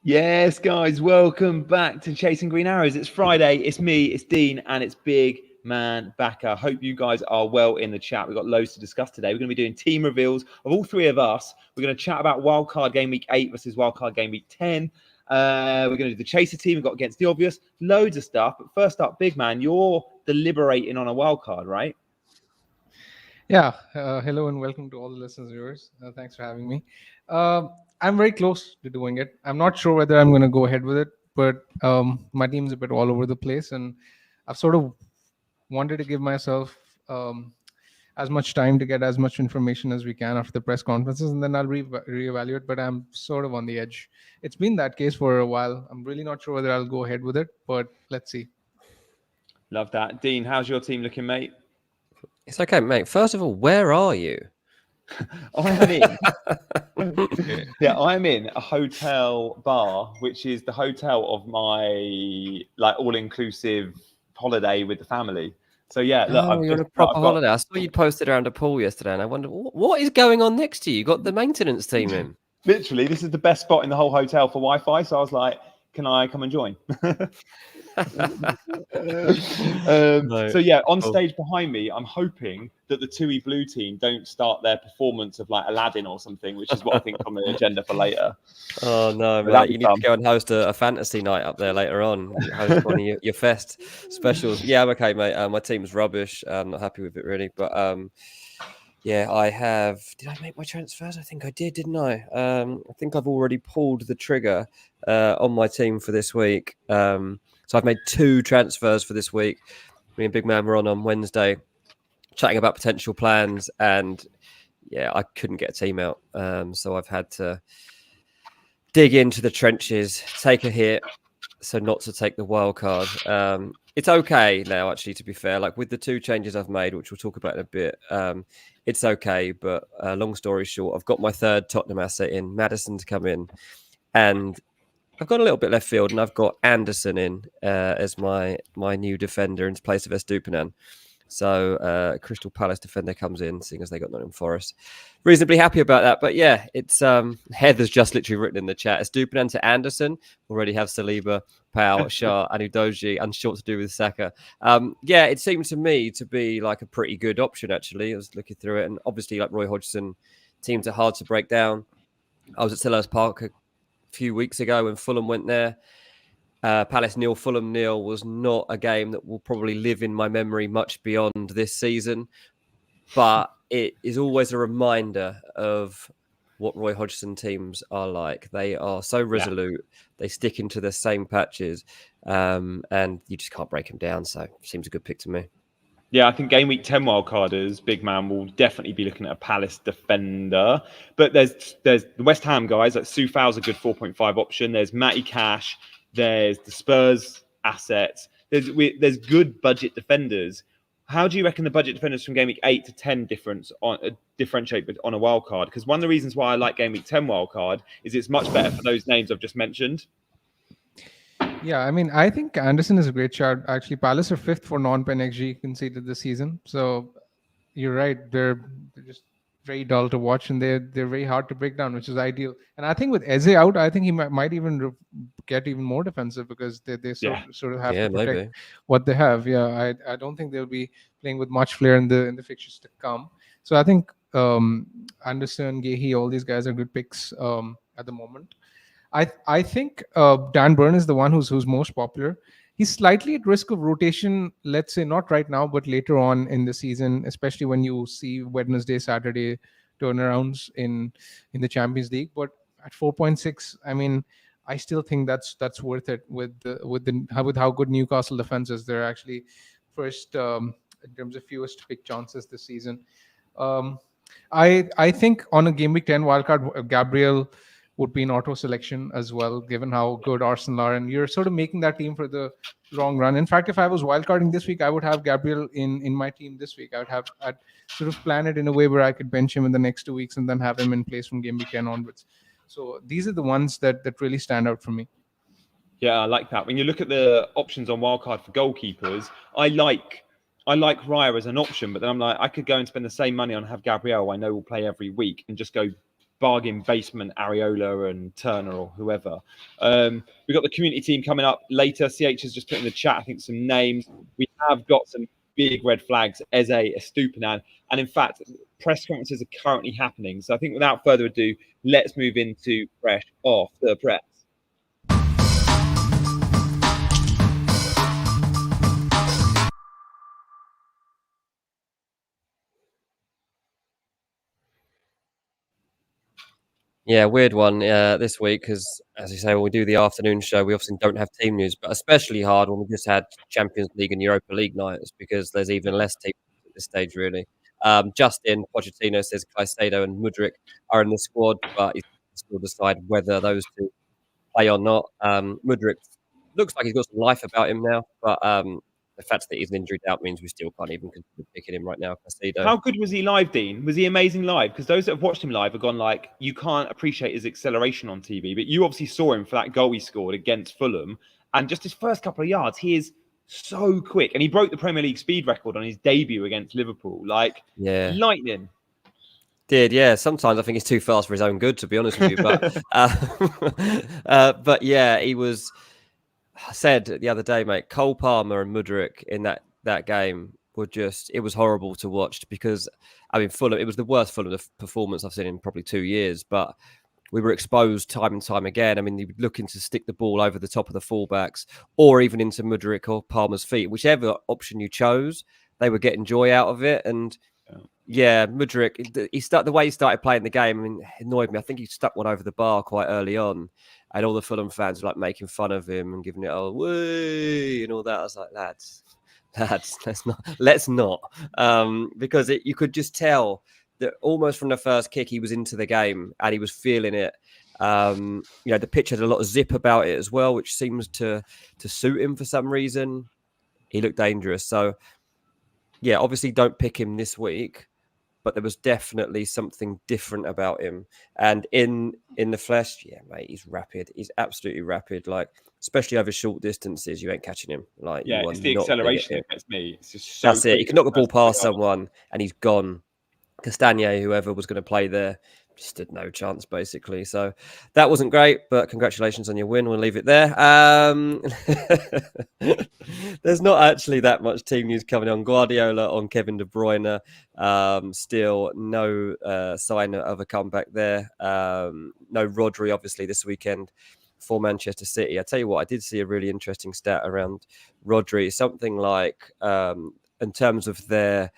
Yes, guys, welcome back to Chasing Green Arrows. It's Friday, it's me, it's Dean, and it's Big Man Backer. Hope you guys are well in the chat. We've got loads to discuss today. We're going to be doing team reveals of all three of us. We're going to chat about Wildcard Game Week 8 versus Wildcard Game Week 10. We're going to do the Chaser team. We've got Against the Obvious, loads of stuff. But first up, Big Man, you're deliberating on a wildcard, right? Yeah, hello and welcome to all the listeners viewers. Thanks for having me. I'm very close to doing it. I'm not sure whether I'm going to go ahead with it, but my team's a bit all over the place, and I've sort of wanted to give myself as much time to get as much information as we can after the press conferences, and then I'll reevaluate. But I'm sort of on the edge. It's been that case for a while. I'm really not sure whether I'll go ahead with it, but let's see. Love that. Dean, how's your team looking, mate? It's okay, mate. First of all, where are you? I'm in a hotel bar, which is the hotel of my all-inclusive holiday with the family. So yeah, look, you're on a proper holiday. I saw you posted around a pool yesterday, and I wondered what is going on next to you. You got the maintenance team in. Literally, this is the best spot in the whole hotel for Wi-Fi. So I was like, "Can I come and join?" So yeah, on stage behind me, I'm hoping that the Tui Blue team don't start their performance of like Aladdin or something, which is what I think on the agenda for later. Oh no, mate! You need to go and host a fantasy night up there later on. Host one of your fest specials. Yeah, I'm okay, mate. My team's rubbish. I'm not happy with it really, but yeah, I have. Did I make my transfers? I think I did, didn't I? I think I've already pulled the trigger on my team for this week. So I've made 2 transfers for this week. Me and Big Man were on Wednesday chatting about potential plans, and yeah, I couldn't get a team out. So I've had to dig into the trenches, take a hit, so not to take the wild card. It's okay now, actually, to be fair. Like with the 2 changes I've made, which we'll talk about in a bit, it's okay. But long story short, I've got my 3rd Tottenham asset in, Maddison, to come in, and I've got a little bit left field, and I've got Anderson in as my new defender in place of Estupinan. So Crystal Palace defender comes in, seeing as they got Nottingham Forest. Reasonably happy about that. But yeah, it's Heather's just literally written in the chat. Estupinan to Anderson. Already have Saliba, Pau, Shah, and Udogie, and short to do with Saka. Yeah, it seemed to me to be like a pretty good option, actually. I was looking through it, and obviously like Roy Hodgson, teams are hard to break down. I was at Selhurst Park a few weeks ago when Fulham went there. Palace 0, Fulham 0 was not a game that will probably live in my memory much beyond this season, but it is always a reminder of what Roy Hodgson teams are like. They are so resolute, they stick into the same patches, and you just can't break them down. So it seems a good pick to me. Yeah, I think game week 10 wildcarders, Big Man, will definitely be looking at a Palace defender. But there's the West Ham guys, like Soufal's a good 4.5 option. There's Matty Cash. There's the Spurs assets. There's good budget defenders. How do you reckon the budget defenders from game week 8 to 10 differentiate on a wild card? Because one of the reasons why I like game week 10 wild card is it's much better for those names I've just mentioned. Yeah, I mean, I think Anderson is a great shout. Actually, Palace are 5th for non-pen XG conceded this season. So you're right. They're just very dull to watch, and they're very hard to break down, which is ideal. And I think with Eze out, I think he might even get even more defensive because they sort of have to protect what they have. Yeah, I don't think they'll be playing with much flair in the fixtures to come. So I think Anderson, Gehi, all these guys are good picks at the moment. I think Dan Burn is the one who's most popular. He's slightly at risk of rotation, let's say not right now, but later on in the season, especially when you see Wednesday, Saturday turnarounds in the Champions League. But at 4.6, I mean, I still think that's worth it with how good Newcastle defense is. They're actually first in terms of fewest pick chances this season. I think on a game week 10 wildcard, Gabriel would be an auto selection as well, given how good Arsenal are. And you're sort of making that team for the long run. In fact, if I was wildcarding this week, I would have Gabriel in my team this week. I'd sort of plan it in a way where I could bench him in the next 2 weeks and then have him in place from game week 10 onwards. So these are the ones that really stand out for me. Yeah, I like that. When you look at the options on wildcard for goalkeepers, I like Raya as an option, but then I'm like, I could go and spend the same money on have Gabriel I know will play every week and just go bargain basement Areola and Turner or whoever. We've got the community team coming up later. CH has just put in the chat, I think, some names. We have got some big red flags, Eze, Estupinan, and in fact, press conferences are currently happening. So I think without further ado, let's move into Fresh Off the Press. Yeah, weird one this week because, as you say, when we do the afternoon show, we often don't have team news, but especially hard when we just had Champions League and Europa League nights because there's even less team at this stage, really. Justin Pochettino says Caicedo and Mudryk are in the squad, but he's still decide whether those two play or not. Mudryk looks like he's got some life about him now, but the fact that he's an injured out means we still can't even consider picking him right now. Caicedo. How good was he live, Dean? Was he amazing live? Because those that have watched him live have gone like, you can't appreciate his acceleration on TV, but you obviously saw him for that goal he scored against Fulham. And just his first couple of yards, he is so quick. And he broke the Premier League speed record on his debut against Liverpool. Like, lightning. Did, yeah. Sometimes I think he's too fast for his own good, to be honest with you. But yeah, he was... I said the other day, mate, Cole Palmer and Mudryk in that game were just, it was horrible to watch because, I mean, Fulham, it was the worst Fulham performance I've seen in probably 2 years, but we were exposed time and time again. I mean, they were looking to stick the ball over the top of the fullbacks or even into Mudryk or Palmer's feet, whichever option you chose, they were getting joy out of it. And yeah, Mudryk, the way he started playing the game, I mean, it annoyed me. I think he stuck one over the bar quite early on. And all the Fulham fans were like making fun of him and giving it way and all that. I was like, lads, let's not. Because you could just tell that almost from the first kick he was into the game and he was feeling it. The pitch had a lot of zip about it as well, which seems to suit him for some reason. He looked dangerous. So yeah, obviously don't pick him this week. But there was definitely something different about him. And in the flesh, yeah, mate, he's rapid. He's absolutely rapid. Like, especially over short distances, you ain't catching him. Like, yeah, it's the acceleration that gets me. It's just so that's it. You can knock the ball past someone and he's gone. Castagne, whoever was going to play there, just stood no chance, basically. So that wasn't great, but congratulations on your win. We'll leave it there. There's not actually that much team news coming on. Guardiola on Kevin De Bruyne. Still no sign of a comeback there. No Rodri, obviously, this weekend for Manchester City. I tell you what, I did see a really interesting stat around Rodri. Something like, in terms of their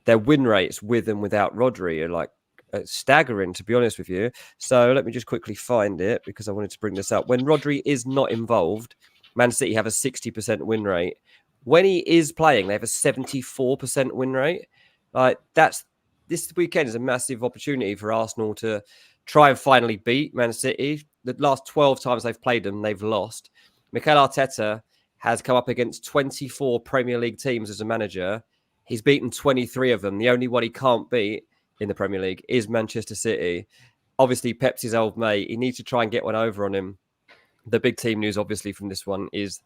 win rates with and without Rodri are like staggering, to be honest with you. So let me just quickly find it because I wanted to bring this up. When Rodri is not involved, Man City have a 60% win rate. When he is playing, they have a 74% win rate. Like, this weekend is a massive opportunity for Arsenal to try and finally beat Man City. The last 12 times they've played them, they've lost. Mikel Arteta has come up against 24 Premier League teams as a manager. He's beaten 23 of them. The only one he can't beat in the Premier League is Manchester City. Obviously, Pep's his old mate. He needs to try and get one over on him. The big team news, obviously, from this one is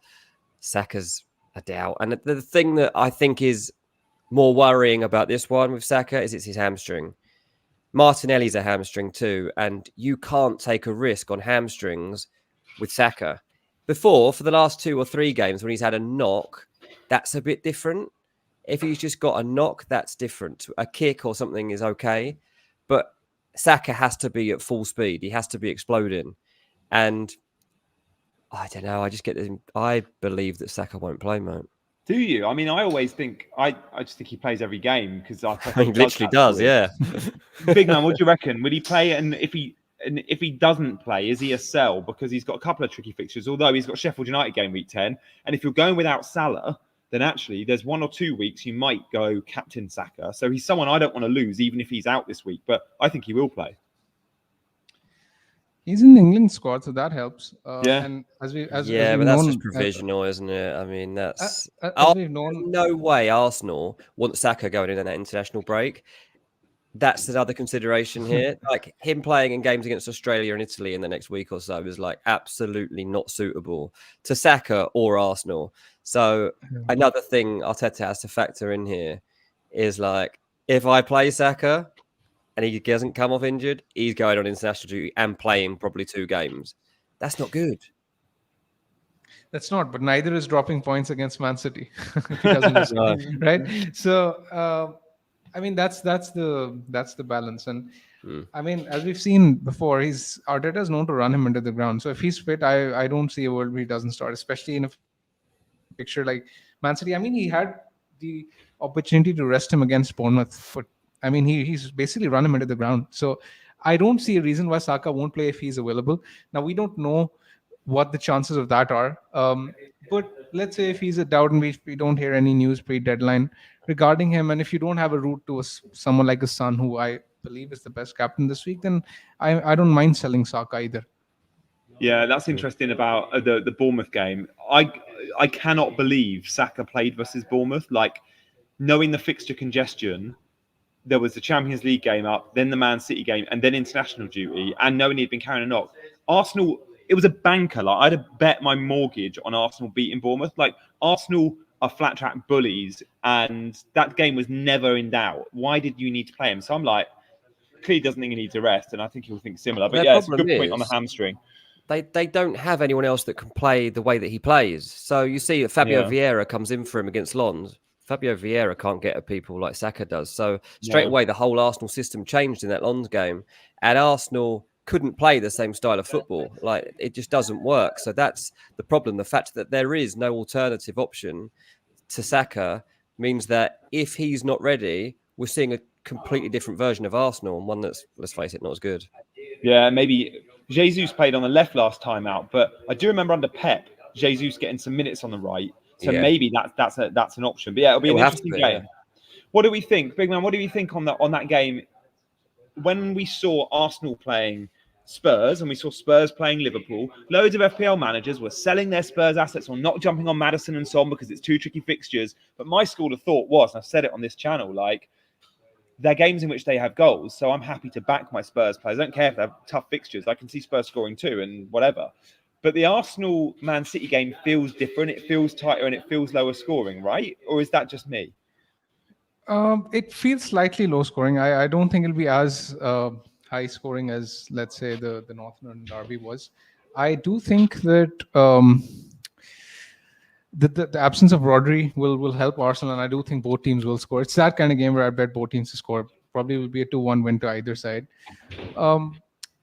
Saka's a doubt. And the thing that I think is more worrying about this one with Saka is it's his hamstring. Martinelli's a hamstring too, and you can't take a risk on hamstrings with Saka. Before, for the last 2 or 3 games, when he's had a knock, that's a bit different. If he's just got a knock, that's different. A kick or something is okay. But Saka has to be at full speed. He has to be exploding. And I don't know. I just get this. I believe that Saka won't play, mate. Do you? I mean, I always think, I just think he plays every game because he literally does, yeah. Big man, what do you reckon? Would he play? And if he doesn't play, is he a sell? Because he's got a couple of tricky fixtures, although he's got Sheffield United game week 10. And if you're going without Salah, then actually there's 1 or 2 weeks you might go captain Saka. So he's someone I don't want to lose, even if he's out this week. But I think he will play. He's in the England squad, so that helps. Yeah. And but that's just provisional, isn't it? I mean, that's we've known. No way Arsenal want Saka going in that international break. That's another consideration here. Like, him playing in games against Australia and Italy in the next week or so is like absolutely not suitable to Saka or Arsenal. So another thing Arteta has to factor in here is like, if I play Saka and he doesn't come off injured, he's going on international duty and playing probably 2 games. That's not good. That's not, but neither is dropping points against Man City if he doesn't miss, right? So, I mean, that's the balance, and I mean, as we've seen before, Arteta is known to run him into the ground. So if he's fit, I don't see a world where he doesn't start, especially in a picture like Man City. I mean, he had the opportunity to rest him against Bournemouth. I mean, he's basically run him into the ground. So I don't see a reason why Saka won't play if he's available. Now, we don't know what the chances of that are. But let's say if he's a doubt and we don't hear any news pre-deadline regarding him, and if you don't have a route to someone like his son, who I believe is the best captain this week, then I don't mind selling Saka either. Yeah, that's interesting about the Bournemouth game. I cannot believe Saka played versus Bournemouth. Like, knowing the fixture congestion, there was the Champions League game up, then the Man City game, and then international duty, and knowing he'd been carrying a knock. Arsenal, it was a banker. Like, I'd have bet my mortgage on Arsenal beating Bournemouth. Like, Arsenal are flat track bullies, and that game was never in doubt. Why did you need to play him? So I'm like, clearly doesn't think he needs a rest, and I think he'll think similar. But yeah, it's a good point on the hamstring. They don't have anyone else that can play the way that he plays. So you see that Fabio Vieira comes in for him against Lens. Fabio Vieira can't get at people like Saka does. So straight away, the whole Arsenal system changed in that Lens game. And Arsenal couldn't play the same style of football. Like, it just doesn't work. So that's the problem. The fact that there is no alternative option to Saka means that if he's not ready, we're seeing a completely different version of Arsenal, and one that's, let's face it, not as good. Yeah, maybe Jesus played on the left last time out, but I do remember under Pep, Jesus getting some minutes on the right. So maybe that's an option. But yeah, it'll be an interesting game. Yeah. What do we think, Big Man? What do we think on that game? When we saw Arsenal playing Spurs and we saw Spurs playing Liverpool, loads of FPL managers were selling their Spurs assets or not jumping on Maddison and Son because it's 2 tricky fixtures. But my school of thought was, and I've said it on this channel, like, they're games in which they have goals, so I'm happy to back my Spurs players. I don't care if they have tough fixtures. I can see Spurs scoring 2 and whatever. But the Arsenal-Man City game feels different. It feels tighter and it feels lower scoring, right? Or is that just me? It feels slightly low scoring. I don't think it'll be as high scoring as, let's say, the North London derby was. I do think that the absence of Rodri will help Arsenal, and I do think both teams will score. It's that kind of game where I bet both teams to score. Probably will be a 2-1 win to either side.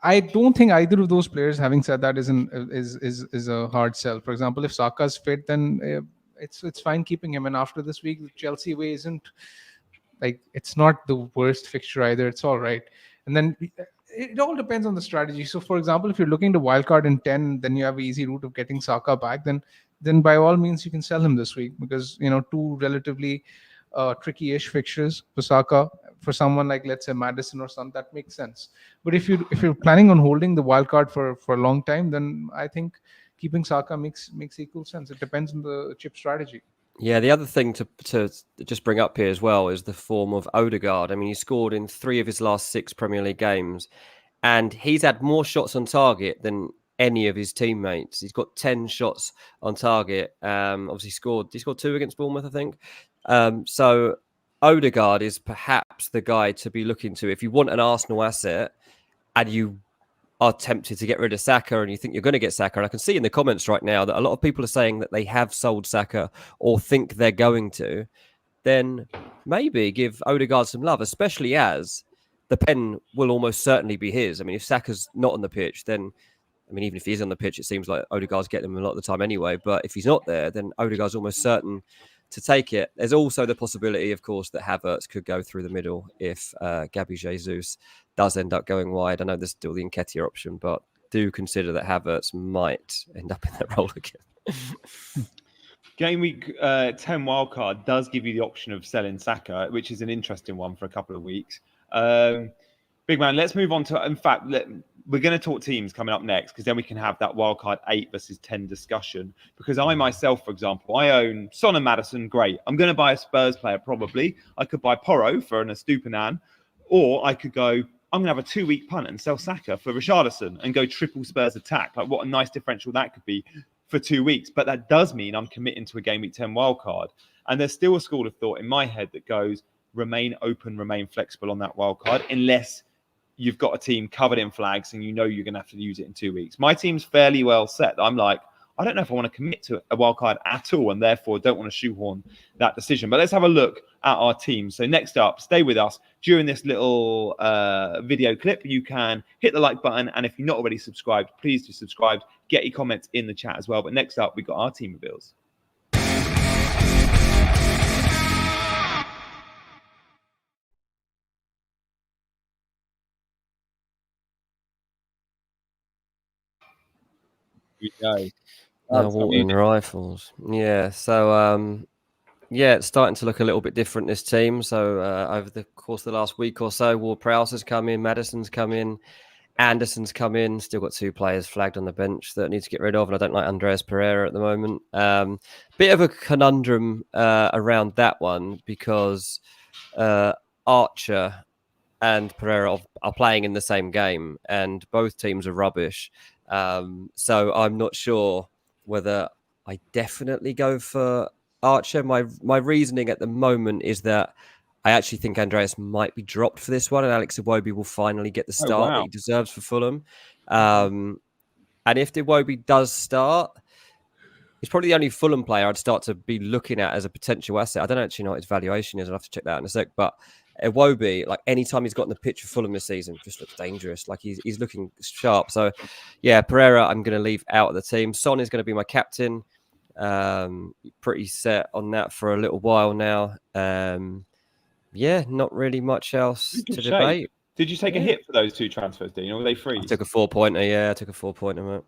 I don't think either of those players, having said that, is a hard sell. For example, if Saka's fit, then it's fine keeping him. And after this week, the Chelsea away isn't like, it's not the worst fixture either. It's all right. And then it all depends on the strategy. So, for example, if you're looking to wildcard in 10, then you have an easy route of getting Saka back. Then by all means you can sell him this week, because 2 relatively tricky-ish fixtures for Saka. For someone like, let's say, Maddison or something, that makes sense. But if you're planning on holding the wild card for a long time, then I think keeping Saka makes equal sense. It depends on the chip strategy. Yeah, the other thing to just bring up here as well is the form of Odegaard. I mean, he scored in 3 of his last 6 Premier League games, and he's had more shots on target than any of his teammates. He's got 10 shots on target. Obviously he scored 2 against Bournemouth, I think. So Odegaard is perhaps the guy to be looking to if you want an Arsenal asset and you are tempted to get rid of Saka and you think you're going to get Saka. And I can see in the comments right now that a lot of people are saying that they have sold Saka or think they're going to. Then maybe give Odegaard some love, especially as the pen will almost certainly be his. I mean, if Saka's not on the pitch, then, I mean, even if he is on the pitch, it seems like Odegaard's getting him a lot of the time anyway. But if he's not there, then Odegaard's almost certain to take it. There's also the possibility, of course, that Havertz could go through the middle if Gabby Jesus does end up going wide. I know there's still the Nketiah option, but do consider that Havertz might end up in that role again. Game week 10 wildcard does give you the option of selling Saka, which is an interesting one for a couple of weeks. Big Man, let's move on to, in fact, we're going to talk teams coming up next, because then we can have that wildcard 8 versus 10 discussion. Because I myself, for example, I own Son and Maddison, great. I'm going to buy a Spurs player, probably. I could buy Porro for an Estupinan, or I could go, I'm going to have a 2-week punt and sell Saka for Richarlison and go triple Spurs attack. Like, what a nice differential that could be for 2 weeks. But that does mean I'm committing to a game week 10 wildcard. And there's still a school of thought in my head that goes, remain open, remain flexible on that wildcard, unless you've got a team covered in flags and you know you're going to have to use it in 2 weeks. My team's fairly well set. I'm like, I don't know if I want to commit to a wild card at all, and therefore don't want to shoehorn that decision. But let's have a look at our team. So next up, stay with us. During this little video clip, you can hit the like button. And if you're not already subscribed, please do subscribe. Get your comments in the chat as well. But next up, we've got our team reveals. Walton Rifles. Yeah. So, yeah, it's starting to look a little bit different, this team. So over the course of the last week or so, Ward-Prowse has come in, Madison's come in, Anderson's come in. Still got 2 players flagged on the bench that I need to get rid of, and I don't like Andreas Pereira at the moment. Bit of a conundrum around that one because Archer and Pereira are playing in the same game, and both teams are rubbish. So I'm not sure whether I definitely go for Archer. My reasoning at the moment is that I actually think Andreas might be dropped for this one, and Alex Iwobi will finally get the start that he deserves for Fulham. And if Iwobi does start, he's probably the only Fulham player I'd start to be looking at as a potential asset. I don't actually know what his valuation is. I'll have to check that out in a sec. But Iwobi, like anytime he's got in the pitch for Fulham this season, just looks dangerous. Like he's looking sharp. So yeah, Pereira, I'm going to leave out of the team. Son is going to be my captain. Pretty set on that for a little while now. Yeah, not really much else to debate. Did you take a hit for those 2 transfers, Dean, or were they free? I took a 4-pointer. Yeah, I took a 4-pointer, mate.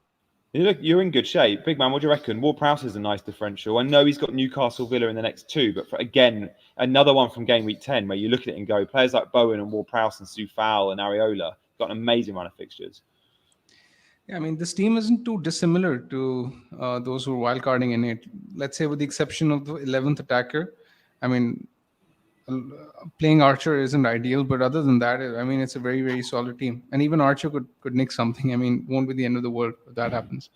You're in good shape. Big man, what do you reckon? Ward-Prowse is a nice differential. I know he's got Newcastle Villa in the next 2, but again, another one from game week 10 where you look at it and go, players like Bowen and Ward-Prowse and Soufal and Areola got an amazing run of fixtures. Yeah, I mean, this team isn't too dissimilar to those who are wildcarding in it. Let's say with the exception of the 11th attacker. I mean, playing Archer isn't ideal, but other than that, I mean, it's a very, very solid team. And even Archer could nick something. I mean, won't be the end of the world if that happens.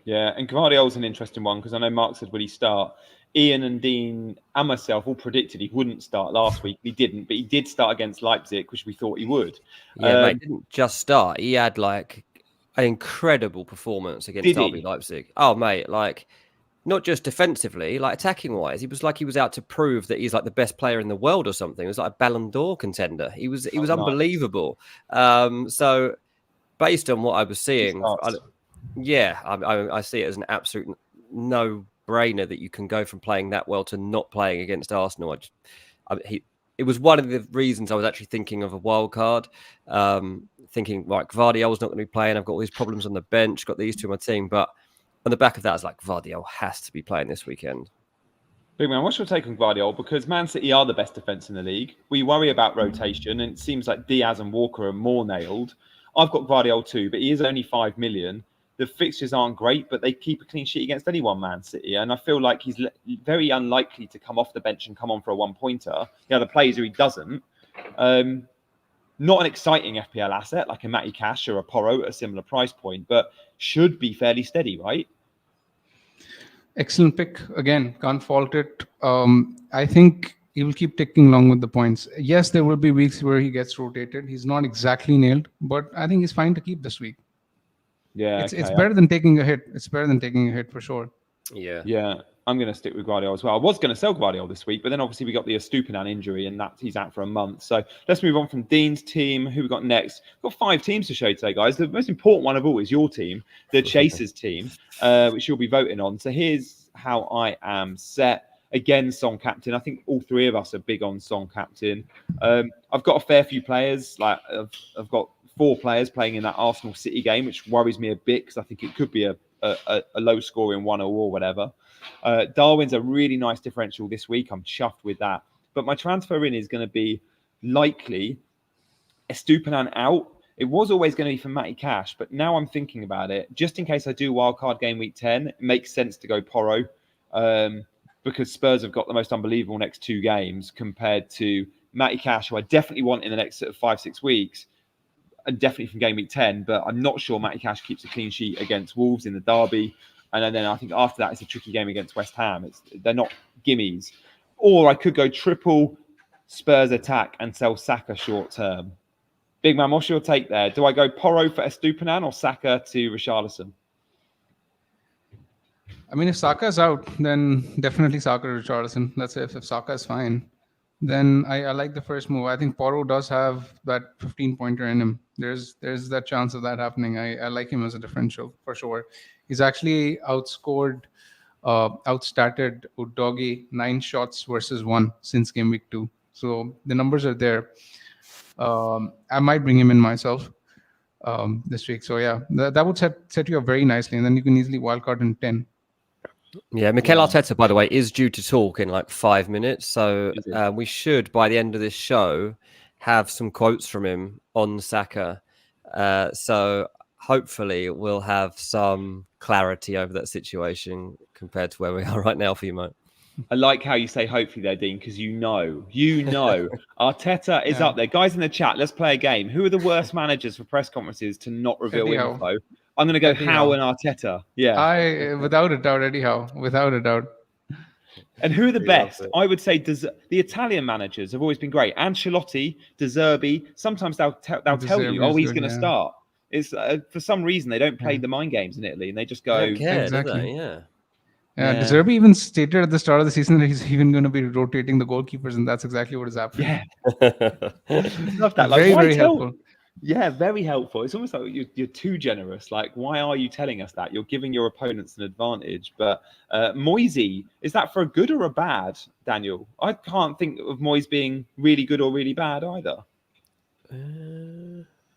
Yeah, and Gvardiol's an interesting one because I know Mark said, would he start? Ian and Dean and myself all predicted he wouldn't start last week. He didn't, but he did start against Leipzig, which we thought he would. Yeah, mate, didn't just start. He had like an incredible performance against RB Leipzig. Oh, mate, like not just defensively, like attacking wise, he was out to prove that he's like the best player in the world or something. It was like a Ballon d'Or contender. He was unbelievable. So based on what I was seeing, I see it as an absolute no-brainer that you can go from playing that well to not playing against Arsenal. It was one of the reasons I was actually thinking of a wild card, thinking, right, Gvardiol's not going to be playing. I've got all these problems on the bench, got these 2 in my team. But on the back of that, I was like, Gvardiol has to be playing this weekend. Big man, what's your take on Gvardiol? Because Man City are the best defence in the league. We worry about rotation, and it seems like Diaz and Walker are more nailed. I've got Gvardiol too, but he is only 5 million. The fixtures aren't great, but they keep a clean sheet against anyone, Man City. And I feel like he's very unlikely to come off the bench and come on for a 1-pointer. The other players who he doesn't. Not an exciting FPL asset like a Matty Cash or a Porro at a similar price point, but should be fairly steady, right? Excellent pick. Again, can't fault it. I think he will keep ticking along with the points. Yes, there will be weeks where he gets rotated. He's not exactly nailed, but I think he's fine to keep this week. Yeah, it's better than taking a hit. It's better than taking a hit for sure. Yeah. I'm going to stick with Gvardiol as well. I was going to sell Gvardiol this week, but then obviously we got the Estupinan injury, and he's out for a month. So let's move on from Dean's team. Who we got next? We've got 5 teams to show today, guys. The most important one of all is your team, the Chasers team, which you'll be voting on. So here's how I am set. Again, Song captain. I think all 3 of us are big on Song captain. I've got a fair few players. Like I've got 4 players playing in that Arsenal City game, which worries me a bit because I think it could be a low score in 1-0 or whatever. Darwin's a really nice differential this week. I'm chuffed with that. But my transfer in is going to be likely Estupinan out. It was always going to be for Matty Cash, but now I'm thinking about it. Just in case I do wildcard game week 10, it makes sense to go Porro because Spurs have got the most unbelievable next 2 games compared to Matty Cash, who I definitely want in the next sort of 5-6 weeks. And definitely from game week 10, but I'm not sure Matty Cash keeps a clean sheet against Wolves in the derby. And then I think after that, it's a tricky game against West Ham. They're not gimmies. Or I could go triple Spurs attack and sell Saka short term. Big man, what's your take there? Do I go Porro for Estupinan or Saka to Richarlison? I mean, if Saka is out, then definitely Saka or Richarlison. That's if Saka is fine. Then I like the first move. I think Porro does have that 15-pointer in him. There's that chance of that happening. I like him as a differential for sure. He's actually outstatted Udogie 9 shots versus 1 since game week 2. So the numbers are there. I might bring him in myself this week. So yeah, that would set you up very nicely, and then you can easily wildcard in 10. Yeah, Mikel Arteta, by the way, is due to talk in like 5 minutes. So we should, by the end of this show, have some quotes from him on Saka. So hopefully we'll have some clarity over that situation compared to where we are right now for you, mate. I like how you say hopefully there, Dean, because you know, Arteta is up there. Guys in the chat, let's play a game. Who are the worst managers for press conferences to not reveal info? I'm going to go Howe and Arteta. Yeah. Without a doubt, Eddie Howe. Without a doubt. And who are the best? I would say the Italian managers have always been great. Ancelotti, De Zerbi, sometimes they'll tell you, oh, he's going to start. It's for some reason they don't play the mind games in Italy, and they just go. Exactly. Yeah, De Zerbi even stated at the start of the season that he's even going to be rotating the goalkeepers, and that's exactly what is happening. Yeah. Love that. Like, very helpful. Yeah, very helpful. It's almost like you're too generous. Like, why are you telling us that? You're giving your opponents an advantage. But Moisey, is that for a good or a bad, Daniel? I can't think of Moyes being really good or really bad either.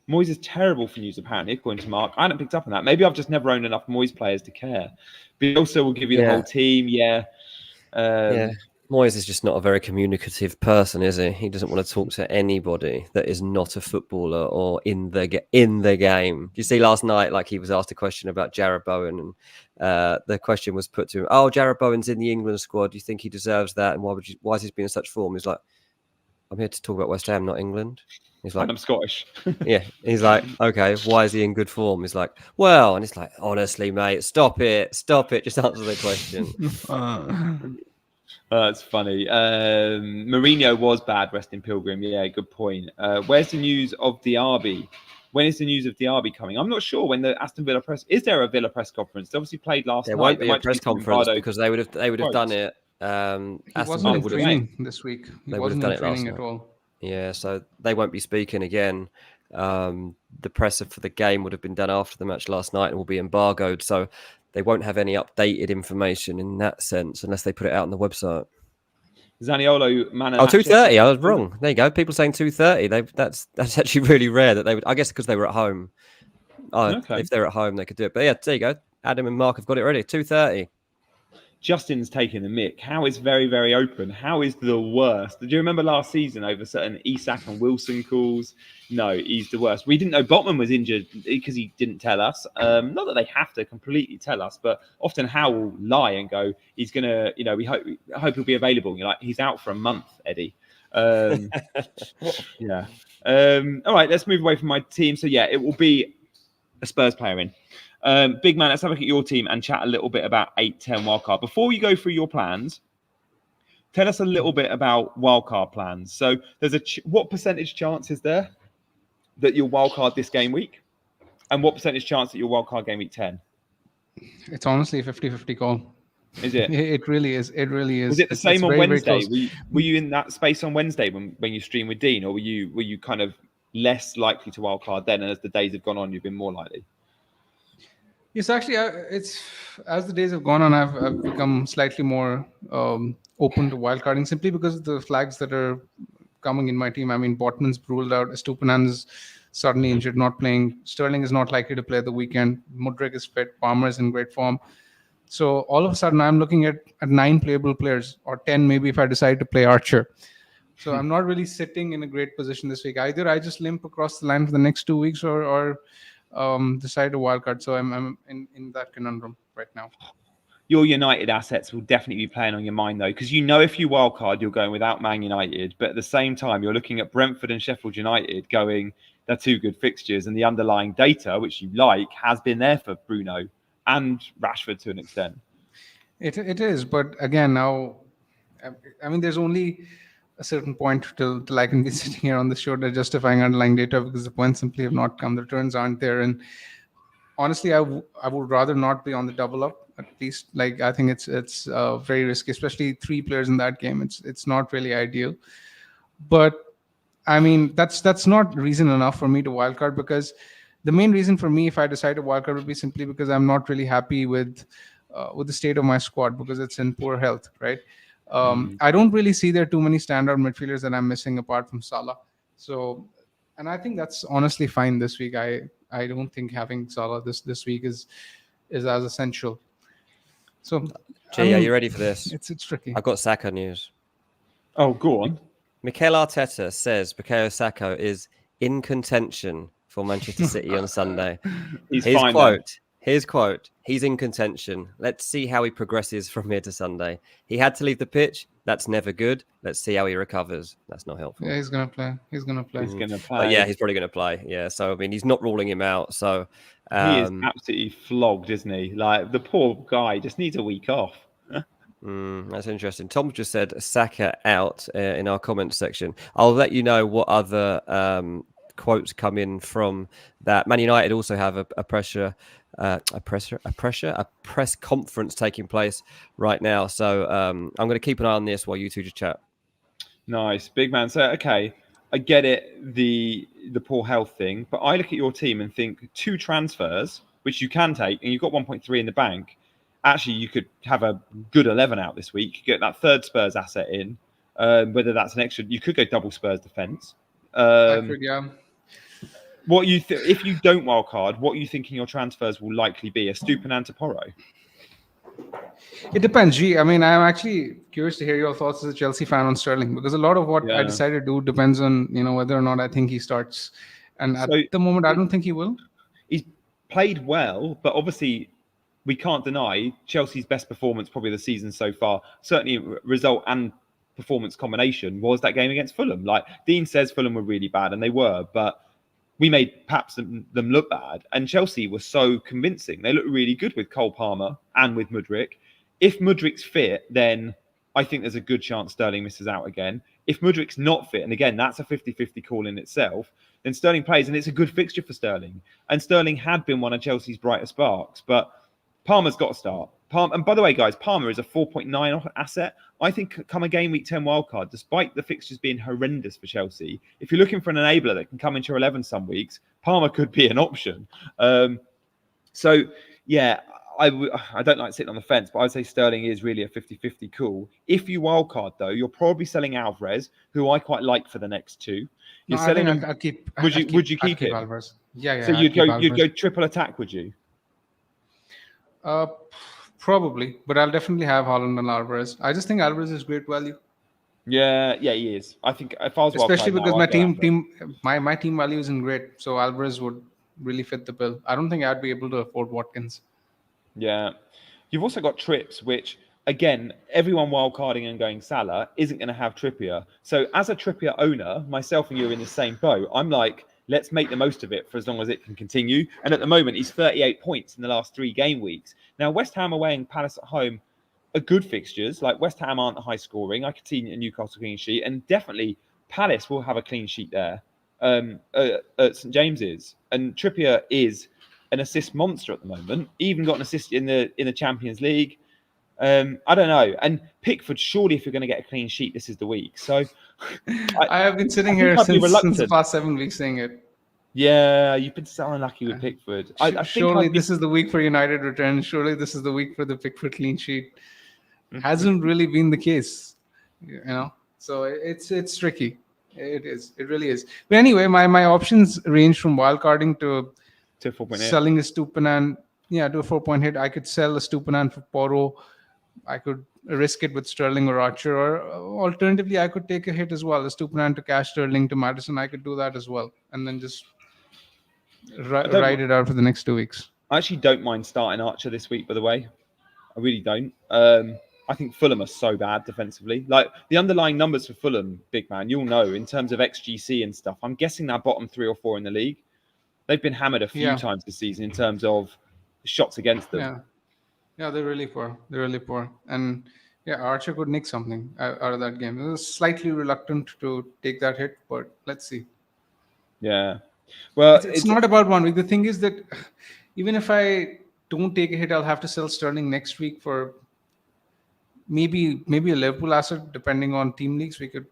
Moyes is terrible for news, apparently, according to Mark. I hadn't picked up on that. Maybe I've just never owned enough Moyes players to care. But he also will give you the whole team. Moyes is just not a very communicative person, is he? He doesn't want to talk to anybody that is not a footballer or in the game. You see, last night, like he was asked a question about Jarrod Bowen, and the question was put to him: "Oh, Jarrod Bowen's in the England squad. Do you think he deserves that? And why has he been in such form?" He's like, "I'm here to talk about West Ham, not England." He's like, and I'm Scottish. Yeah. He's like, okay, why is he in good form? He's like, well, and it's like, honestly, mate, stop it. Just answer the question. That's funny. Mourinho was bad, rest in Pilgrim. Yeah, good point. Where's the news of Diaby? When is the news of Diaby coming? I'm not sure when the Aston Villa press. Is there a Villa press conference? They obviously played last night. There won't be a press conference because they would have done it. He wasn't in training this week. He wasn't in training at all. Yeah, so they won't be speaking again. The presser for the game would have been done after the match last night and will be embargoed. So they won't have any updated information in that sense unless they put it out on the website. Zaniolo, man. 2:30. I was wrong. There you go. People saying 2:30. That's actually really rare that they would. I guess because they were at home. If they're at home, they could do it. But yeah, there you go. Adam and Mark have got it ready. 2:30. Justin's taking the mick. Howe is very, very open. Howe is the worst. Do you remember last season over certain Isak and Wilson calls? No, he's the worst. We didn't know Botman was injured because he didn't tell us. Not that they have to completely tell us, but often Howe will lie and go, he's going to, we hope he'll be available. And you're like, he's out for a month, Eddie. Yeah. All right, let's move away from my team. So, yeah, it will be a Spurs player in. Big man, let's have a look at your team and chat a little bit about 8-10 wildcard. Before you go through your plans, tell us a little bit about wildcard plans. So there's what percentage chance is there that you'll wildcard this game week? And what percentage chance that you'll wildcard game week 10? It's honestly a 50-50 call. Is it? It really is. It really is. Was it the same on Wednesday? Were you in that space on Wednesday when you streamed with Dean, or were you kind of less likely to wildcard then, and as the days have gone on, you've been more likely? Yes, actually, it's as the days have gone on, I've become slightly more open to wildcarding simply because of the flags that are coming in my team. I mean, Botman's ruled out. Estupinan is suddenly injured, not playing. Sterling is not likely to play the weekend. Mudryk is fit. Palmer is in great form. So all of a sudden, I'm looking at 9 playable players, or 10 maybe if I decide to play Archer. So I'm not really sitting in a great position this week. Either I just limp across the line for the next 2 weeks, or decide a wildcard. So I'm in that conundrum right now. Your United assets will definitely be playing on your mind, though, because if you wildcard, you're going without Man United. But at the same time, you're looking at Brentford and Sheffield United going, they're 2 good fixtures. And the underlying data, which you like, has been there for Bruno and Rashford to an extent. It is. But again, now, I mean, there's only a certain point till I can be sitting here on the show justifying underlying data, because the points simply have not come. The returns aren't there, and honestly, I would rather not be on the double up. At least, like, I think it's very risky, especially 3 players in that game. It's not really ideal. But I mean, that's not reason enough for me to wildcard, because the main reason for me, if I decide to wildcard, would be simply because I'm not really happy with the state of my squad, because it's in poor health, right? I don't really see there too many standout midfielders that I'm missing apart from Salah. So, and I think that's honestly fine this week. I don't think having Salah this week is as essential. So, Gee, are you ready for this? It's tricky. I've got Saka news. Oh, go on. Mikel Arteta says Bukayo Saka is in contention for Manchester City on Sunday. He's His fine. quote. His quote. He's in contention. Let's see how he progresses from here to Sunday. He had to leave the pitch. That's never good. Let's see how he recovers. That's not helpful. Yeah, he's gonna play. He's going to play. But yeah, he's probably going to play. Yeah, so I mean, he's not ruling him out. So he is absolutely flogged, isn't he? Like, the poor guy just needs a week off. That's interesting. Tom just said Saka out in our comments section. I'll let you know what other quotes come in from that. Man United also have a press conference taking place right now. So I'm going to keep an eye on this while you two just chat. Nice, big man. So, okay, I get it, the poor health thing, but I look at your team and think 2 transfers, which you can take, and you've got 1.3 in the bank. Actually, you could have a good 11 out this week. You get that third Spurs asset in, whether that's an extra. You could go double Spurs defense. Yeah. What you if you don't wildcard, what are you thinking your transfers will likely be? A Stupinan to Porro? It depends. I mean, I'm actually curious to hear your thoughts as a Chelsea fan on Sterling, because a lot of what I decide to do depends on whether or not I think he starts. And at the moment, I don't think he will. He's played well, but obviously, we can't deny Chelsea's best performance probably the season so far, certainly result and performance combination, was that game against Fulham. Like, Dean says Fulham were really bad, and they were, but we made perhaps them look bad. And Chelsea was so convincing. They looked really good with Cole Palmer and with Mudryk. If Mudryk's fit, then I think there's a good chance Sterling misses out again. If Mudryk's not fit, and again, that's a 50-50 call in itself, then Sterling plays, and it's a good fixture for Sterling. And Sterling had been one of Chelsea's brightest sparks, but Palmer's got to start. And by the way, guys, Palmer is a 4.9 asset. I think come a game week 10 wildcard, despite the fixtures being horrendous for Chelsea, if you're looking for an enabler that can come into your 11 some weeks, Palmer could be an option. So, yeah, I don't like sitting on the fence, but I'd say Sterling is really a 50-50 call. If you wildcard, though, you're probably selling Alvarez, who I quite like for the next 2. You're selling him. Would you keep him? Alvarez. Yeah. So you'd go triple attack, would you? Probably, but I'll definitely have Haaland and Alvarez. I just think Alvarez is great value. Yeah, he is. I think if I was especially because my team value isn't great, so Alvarez would really fit the bill. I don't think I'd be able to afford Watkins. Yeah, you've also got Trips, which again, everyone wildcarding and going Salah isn't going to have Trippier. So as a Trippier owner, myself and you are in the same boat. I'm like, let's make the most of it for as long as it can continue. And at the moment, he's 38 points in the last 3 game weeks. Now, West Ham away and Palace at home are good fixtures. Like, West Ham aren't high scoring. I could see a Newcastle clean sheet. And definitely Palace will have a clean sheet there at St James's. And Trippier is an assist monster at the moment. Even got an assist in the Champions League. I don't know. And Pickford, surely if you're going to get a clean sheet, this is the week. So I have been sitting here since the past 7 weeks saying it. Yeah, you've been so unlucky with Pickford. Surely this is the week for United return. Surely this is the week for the Pickford clean sheet. Hasn't really been the case, So it's tricky. It is. It really is. But anyway, my options range from wildcarding to 4.8. Selling a Stupinan. Yeah, to a 4-point hit. I could sell a Stupinan for Porro. I could risk it with Sterling or Archer, or alternatively, I could take a hit as well. A Stupinan to cash Sterling to Maddison. I could do that as well, and then just ride it out for the next 2 weeks. I actually don't mind starting Archer this week, by the way. I really don't. I think Fulham are so bad defensively. Like, the underlying numbers for Fulham, big man, you'll know, in terms of XGC and stuff, I'm guessing they're bottom 3 or 4 in the league. They've been hammered a few times this season in terms of shots against them. Yeah, they're really poor. And Yeah, Archer could nick something out of that game. I was slightly reluctant to take that hit, but let's see. Yeah. Well, It's not about 1 week. The thing is that even if I don't take a hit, I'll have to sell Sterling next week for maybe a Liverpool asset, depending on team leagues. I could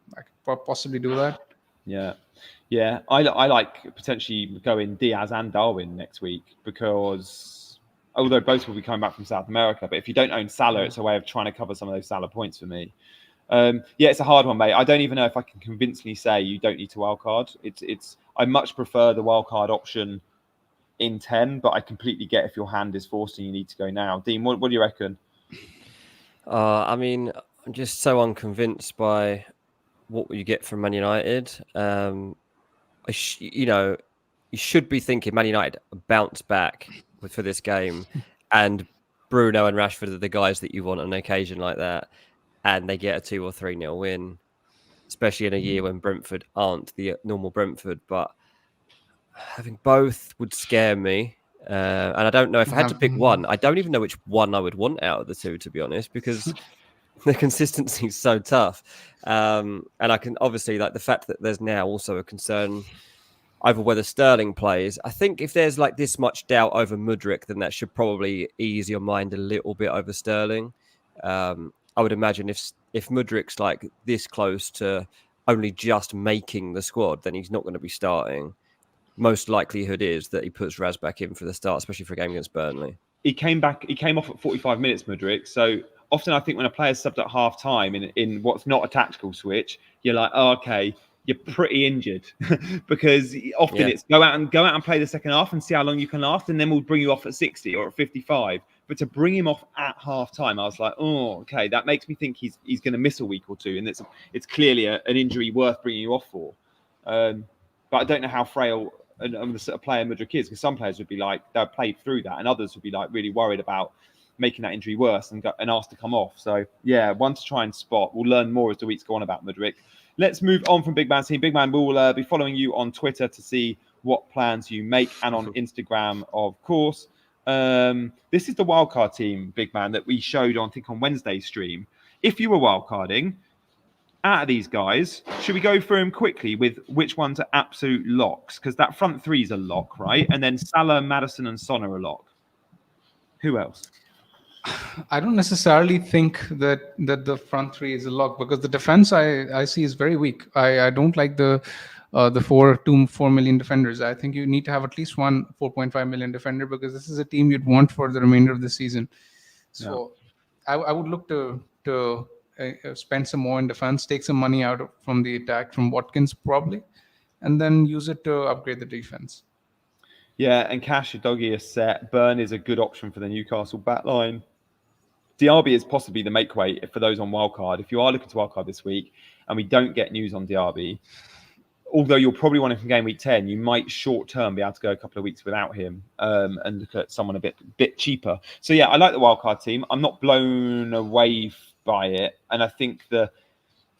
possibly do that. Yeah. Yeah. I like potentially going Diaz and Darwin next week because although both will be coming back from South America, but if you don't own Salah, it's a way of trying to cover some of those Salah points for me. Yeah, it's a hard one, mate. I don't even know if I can convincingly say you don't need to wildcard. I much prefer the wildcard option in 10, but I completely get if your hand is forced and you need to go now. Dean, what do you reckon? I mean, I'm just so unconvinced by what you get from Man United. You should be thinking Man United bounce back for this game, and Bruno and Rashford are the guys that you want on an occasion like that, and they get a 2 or 3-0 win, especially in a year when Brentford aren't the normal Brentford. But having both would scare me. And I don't know if I had to pick one. I don't even know which one I would want out of the two, to be honest, because the consistency is so tough. And I can obviously, like, the fact that there's now also a concern over whether Sterling plays. I think if there's like this much doubt over Mudryk, then that should probably ease your mind a little bit over Sterling. I would imagine if Mudryk's like this close to only just making the squad, then he's not going to be starting. Most likelihood is that he puts Raz back in for the start, especially for a game against Burnley. He came off at 45 minutes, Mudryk. So often I think when a player's subbed at half time in what's not a tactical switch, you're like, oh, okay, you're pretty injured because often it's go out and play the second half and see how long you can last, and then we'll bring you off at 60 or at 55. But to bring him off at half time, I was like, oh, okay, that makes me think he's going to miss a week or two, and it's clearly an injury worth bringing you off for. But I don't know how frail and the sort of player Mudryk is, because some players would be like they'll play through that, and others would be like really worried about making that injury worse and asked to come off. So yeah, one to try and spot. We'll learn more as the weeks go on about Mudryk. Let's move on from Big Man's team. Big Man will be following you on Twitter to see what plans you make, and on Instagram, of course. This is the wildcard team, Big Man, that we showed on Wednesday's stream. If you were wildcarding, out of these guys, should we go through them quickly with which ones are absolute locks? Because that front three is a lock, right? And then Salah, Maddison, and Son are a lock. Who else? I don't necessarily think that the front three is a lock, because the defense I see is very weak. I don't like the 4 million defenders. I think you need to have at least one 4.5 million defender, because this is a team you'd want for the remainder of the season. So I would look to spend some more in defense, take some money out from the attack from Watkins probably, and then use it to upgrade the defense. Yeah, and Cash Udogie is set. Burn is a good option for the Newcastle backline. Diaby is possibly the make weight for those on wildcard. If you are looking to wildcard this week and we don't get news on Diaby, although you'll probably want him from game week 10, you might short term be able to go a couple of weeks without him and look at someone a bit cheaper. So yeah, I like the wildcard team. I'm not blown away by it, and I think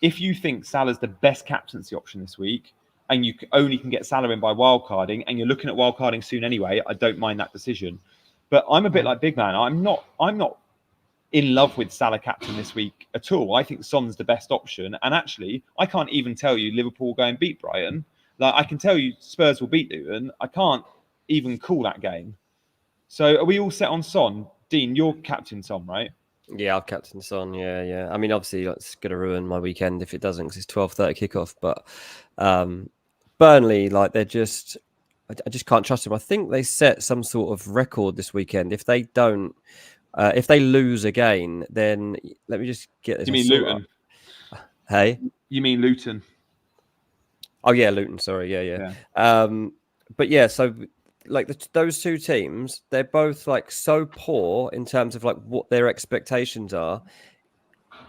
if you think Salah's the best captaincy option this week, and you only can get Salah in by wildcarding, and you're looking at wildcarding soon anyway, I don't mind that decision. But I'm a bit like Big Man. I'm not in love with Salah captain this week at all. I think Son's the best option. And actually, I can't even tell you Liverpool will go and beat Brighton. Like, I can tell you Spurs will beat Luton. I can't even call that game. So are we all set on Son? Dean, you're captain Son, right? Yeah, I've captained Son. Yeah. I mean, obviously, it's going to ruin my weekend if it doesn't, because it's 12:30 kickoff. But Burnley, like, I just can't trust them. I think they set some sort of record this weekend. If they don't, if they lose again, then let me just get this. You mean Luton? Hey? You mean Luton? Oh, yeah, Luton. Sorry. Yeah. But yeah, so like those two teams, they're both like so poor in terms of like what their expectations are.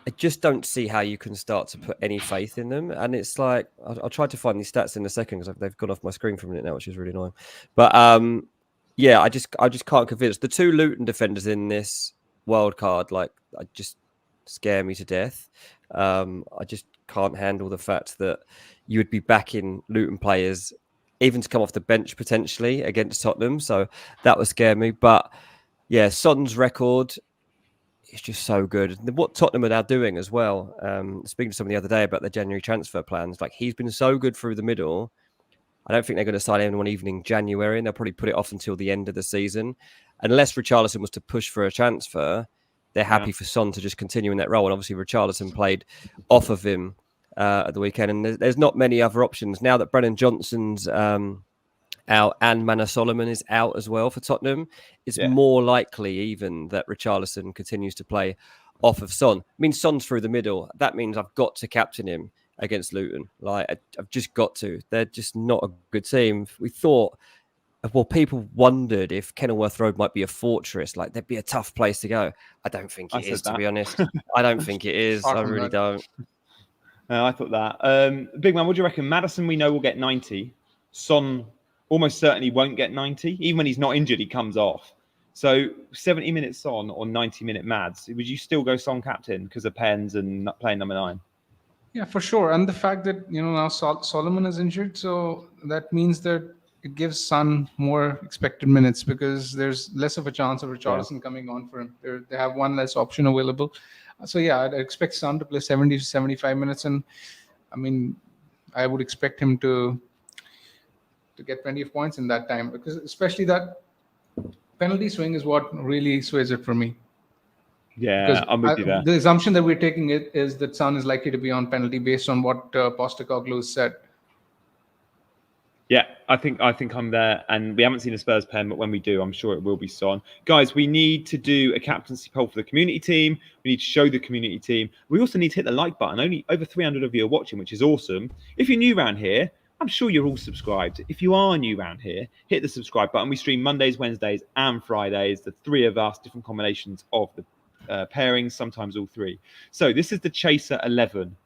I just don't see how you can start to put any faith in them. And it's like, I'll try to find these stats in a second because they've gone off my screen for a minute now, which is really annoying. But yeah, I just can't convince. The two Luton defenders in this wild card, like, I just scare me to death. I just can't handle the fact that you would be backing Luton players even to come off the bench potentially against Tottenham. So that would scare me. But yeah, Son's record, it's just so good. What Tottenham are now doing as well. Speaking to someone the other day about their January transfer plans, like he's been so good through the middle. I don't think they're going to sign anyone even in January, and they'll probably put it off until the end of the season. Unless Richarlison was to push for a transfer, they're happy for Son to just continue in that role. And obviously, Richarlison played off of him at the weekend, and there's not many other options now that Brennan Johnson's out and Manor Solomon is out as well for Tottenham. It's more likely even that Richarlison continues to play off of Son. I mean, Son's through the middle. That means I've got to captain him against Luton. Like, I've just got to. They're just not a good team. We thought, well, people wondered if Kenilworth Road might be a fortress. Like, there'd be a tough place to go. I don't think it is, to be honest. I don't think it is. I really don't. I thought that. Big man, what do you reckon? Maddison, we know, will get 90. Son almost certainly won't get 90. Even when he's not injured, he comes off. So 70 minutes Son or 90-minute Mads, would you still go Son captain because of Pens and playing number 9? Yeah, for sure. And the fact that, now Solomon is injured, so that means that it gives Son more expected minutes because there's less of a chance of Richarlison coming on for him. They have one less option available. So, I'd expect Son to play 70 to 75 minutes. And, I mean, I would expect him to get plenty of points in that time, because especially that penalty swing is what really sways it for me. Yeah, I'm with you there. The assumption that we're taking is that Son is likely to be on penalty based on what Postecoglou said. Yeah, I think I'm there, and we haven't seen a Spurs pen, but when we do, I'm sure it will be Son. Guys, we need to do a captaincy poll for the community team. We need to show the community team. We also need to hit the like button. Only over 300 of you are watching, which is awesome. If you're new around here, I'm sure you're all subscribed. If you are new around here, hit the subscribe button. We stream Mondays, Wednesdays, and Fridays. The 3 of us, different combinations of the pairings, sometimes all 3. So this is the Chaser 11.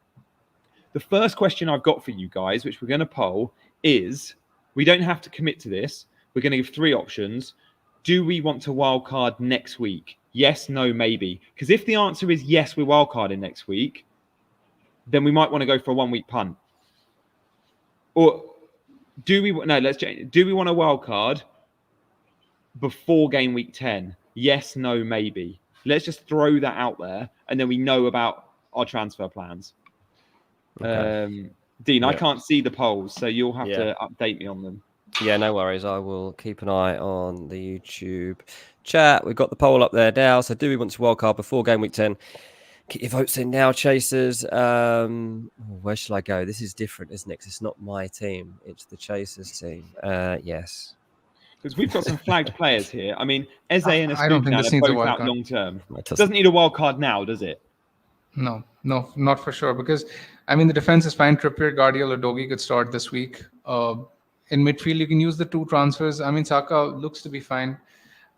The first question I've got for you guys, which we're going to poll, is, we don't have to commit to this. We're going to give 3 options. Do we want to wildcard next week? Yes, no, maybe. Because if the answer is yes, we're wildcarding next week, then we might want to go for a 1-week punt. Or do we want to wildcard before game week 10? Yes, no, maybe. Let's just throw that out there, and then we know about our transfer plans. Okay. Dean, I can't see the polls, so you'll have to update me on them. Yeah, no worries. I will keep an eye on the YouTube chat. We've got the poll up there now. So do we want to wildcard before game week 10? Get your votes in now, Chasers. Where shall I go? This is different, isn't it? 'Cause it's not my team. It's the Chasers team. Yes. Because we've got some flagged players here. I mean, Eze and Estupiñán are both out long term. Doesn't need a wild card now, does it? No, not for sure. Because, I mean, the defense is fine. Trippier, Guardiola, Dogi could start this week. In midfield, you can use the 2 transfers. I mean, Saka looks to be fine.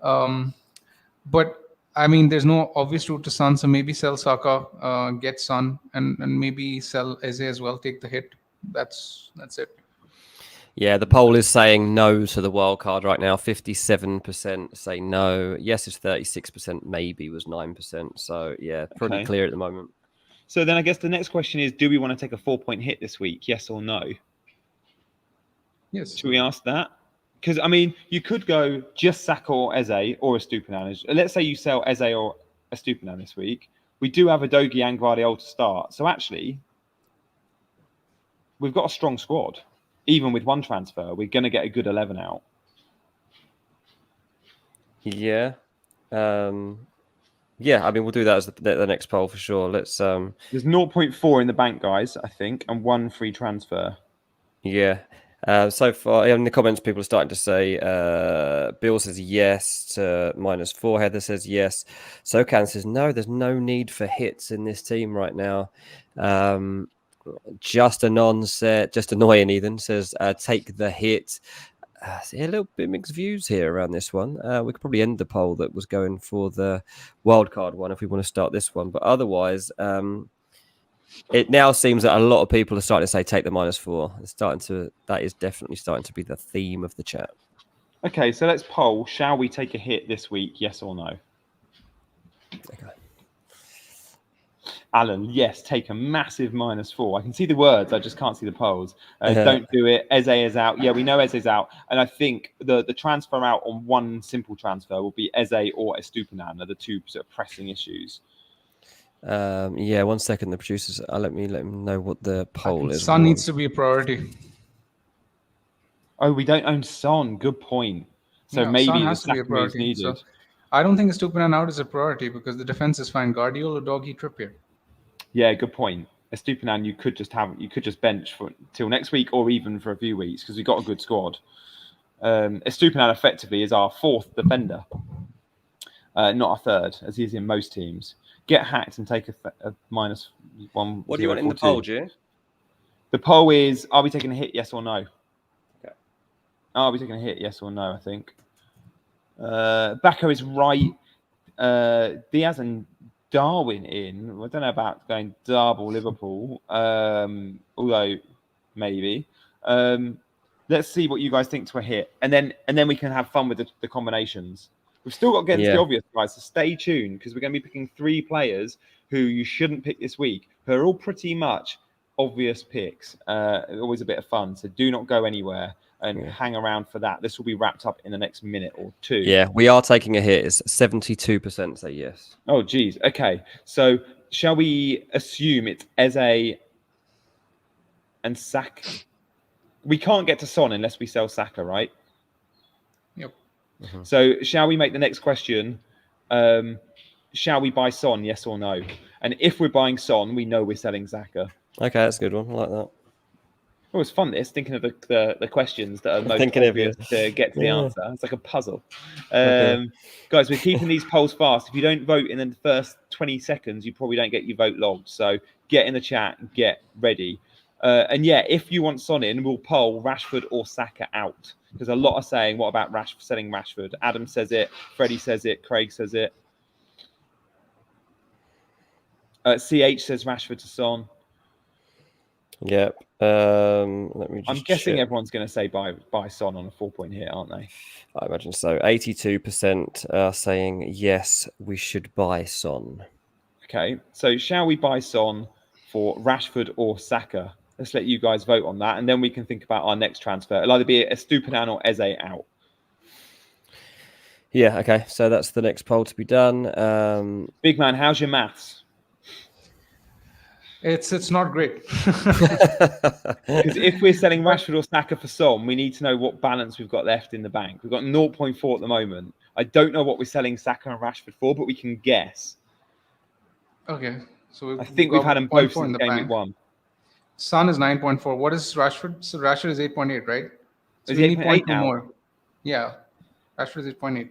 But, I mean, there's no obvious route to Son, so maybe sell Saka, get Son, and maybe sell Eze as well, take the hit. That's it. Yeah, the poll is saying no to the wild card right now. 57% say no. Yes, it's 36%. Maybe was 9%. So, yeah, pretty clear at the moment. So then I guess the next question is, do we want to take a 4-point hit this week? Yes or no? Yes. Should we ask that? Because, I mean, you could go just Saka or Eze or Estupiñán. Let's say you sell Eze or Estupiñán this week. We do have a Dogi and Guardiola to start. So actually, we've got a strong squad. Even with 1 transfer, we're going to get a good 11 out. Yeah. I mean, we'll do that as the next poll for sure. Let's. There's 0.4 in the bank, guys, I think, and 1 free transfer. Yeah. So far, in the comments, people are starting to say, Bill says yes to -4. Heather says yes. Sokan says no, there's no need for hits in this team right now. Just annoying Ethan says take the hit. A little bit mixed views here around this one. We could probably end the poll that was going for the wildcard one if we want to start this one, but otherwise it now seems that a lot of people are starting to say take the -4. That is definitely starting to be the theme of the chat. Okay, so let's poll. Shall we take a hit this week? Yes or no? Okay. Alan, yes, take a massive -4. I can see the words, I just can't see the polls. Don't do it. Eze is out. Yeah, we know Eze's out. And I think the transfer out on one simple transfer will be Eze or Estupinan are the two sort of pressing issues. Yeah, 1 second. The producers, let me know what the poll is. Son needs to be a priority. Oh, we don't own Son. Good point. So maybe Son the has to be a second move's priority. needed. So I don't think Estupinan out is a priority because the defense is fine. Guardiola, Doggy, Trippier. Yeah, good point. Estupinan, you could just bench for till next week or even for a few weeks because we've got a good squad. Estupinan effectively is our fourth defender, not a third, as he is in most teams. Get hacked and take a -1. What do you want in the poll, Jay? The poll is: are we taking a hit? Yes or no? Okay. Are we taking a hit? Yes or no? I think. Bacco is right. Diaz and Darwin in. I don't know about going double Liverpool, although maybe. Let's see what you guys think to a hit, and then we can have fun with the combinations. We've still got to get into the obvious, guys, so stay tuned because we're going to be picking 3 players who you shouldn't pick this week, who are all pretty much obvious picks. Always a bit of fun, so do not go anywhere and hang around for that. This will be wrapped up in the next minute or two. Yeah, we are taking a hit. It's 72% say yes. Oh, geez. Okay, so shall we assume it's Eze and Saka? We can't get to Son unless we sell Saka, right? Yep. Mm-hmm. So shall we make the next question? Shall we buy Son, yes or no? And if we're buying Son, we know we're selling Saka. Okay, that's a good one. I like that. Oh, it's fun, this, thinking of the questions that are most obvious to get to the answer. It's like a puzzle. Guys, we're keeping these polls fast. If you don't vote in the first 20 seconds, you probably don't get your vote logged. So get in the chat and get ready. And yeah, if you want Son in, we'll poll Rashford or Saka out. Because a lot are saying, what about selling Rashford? Adam says it. Freddie says it. Craig says it. CH says Rashford to Son. Yep. Let me just I'm guessing everyone's going to say buy Son on a 4-point hit, aren't they? I imagine so. 82% are saying yes, we should buy Son. Okay, so shall we buy Son for Rashford or Saka? Let's let you guys vote on that, and then we can think about our next transfer. It'll either be Estupinan or Eze out. Yeah, okay. So that's the next poll to be done. Big man, how's your maths? It's not great. Because if we're selling Rashford or Saka for Son, we need to know what balance we've got left in the bank. We've got 0.4 at the moment. I don't know what we're selling Saka and Rashford for, but we can guess. Okay, so I think we've had them both since game week 1. Son is 9.4. What is Rashford? So Rashford is 8.8, right? So is we he need 8.8 0.2 now? more. Yeah, Rashford is 8.8.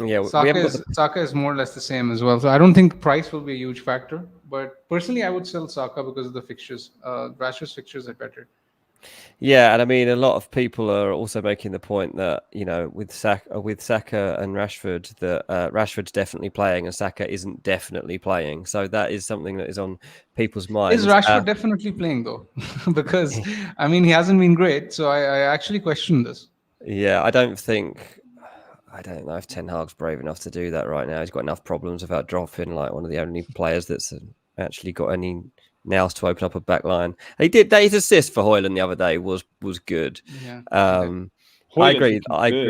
Yeah, Saka is more or less the same as well. So I don't think price will be a huge factor. But personally, I would sell Saka because of the fixtures. Rashford's fixtures are better. Yeah, and I mean, a lot of people are also making the point that, you know, with Saka and Rashford, that Rashford's definitely playing and Saka isn't definitely playing. So that is something that is on people's minds. Is Rashford definitely playing, though? Because, I mean, he hasn't been great. So I actually question this. Yeah, I don't know if Ten Hag's brave enough to do that right now. He's got enough problems without dropping like one of the only players that's actually got any nails to open up a back line. His assist for Højlund the other day was good. Yeah. I agree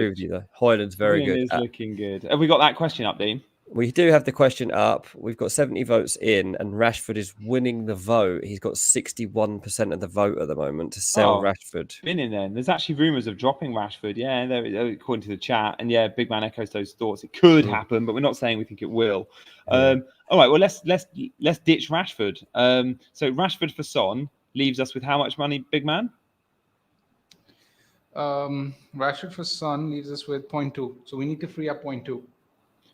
with you though. Højlund's very good. Is looking good. Have we got that question up, Dean? We do have the question up. We've got 70 votes in, and Rashford is winning the vote. He's got 61% of the vote at the moment to sell Rashford. Been in then. There's actually rumours of dropping Rashford. Yeah, according to the chat. And yeah, Big Man echoes those thoughts. It could happen, but we're not saying we think it will. All right. Well, let's ditch Rashford. So Rashford for Son leaves us with how much money, Big Man? Rashford for Son leaves us with 0.2. So we need to free up 0.2.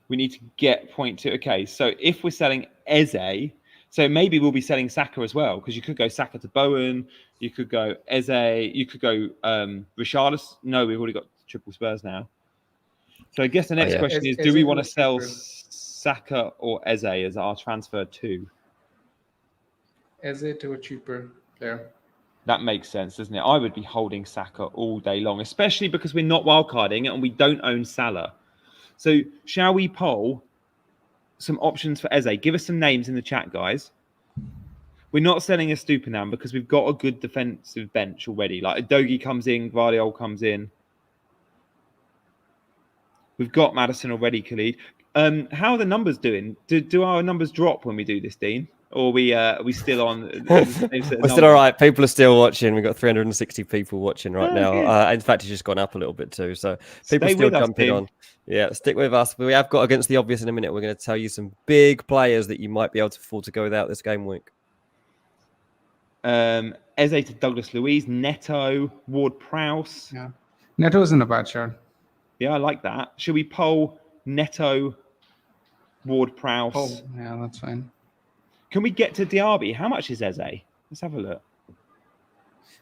We need to get 0.2. Okay, so if we're selling Eze, so maybe we'll be selling Saka as well, because you could go Saka to Bowen, you could go Eze, you could go Richarlison. No, we've already got triple Spurs now. So I guess the next question is, do we want to sell Saka or Eze as our transfer to? Eze to a cheaper player. That makes sense, doesn't it? I would be holding Saka all day long, especially because we're not wildcarding and we don't own Salah. So shall we poll some options for Eze. Give us some names in the chat, guys. We're not selling a Stupinan because we've got a good defensive bench already. Like Adogi comes in, Guardiola comes in. We've got Madison already, Khalid. How are the numbers doing? Do our numbers drop when we do this, Dean? Or are we still on? We're still all right. People are still watching. We've got 360 people watching right now. In fact, it's just gone up a little bit too. So people still jumping on. Yeah, stick with us. We have got against the obvious in a minute. We're going to tell you some big players that you might be able to afford to go without this game week. Eze to Douglas Luiz, Neto, Ward-Prowse. Yeah, Neto isn't a bad shot. Yeah, I like that. Should we poll Neto, Ward-Prowse? Oh, yeah, that's fine. Can we get to Diaby? How much is Eze? Let's have a look.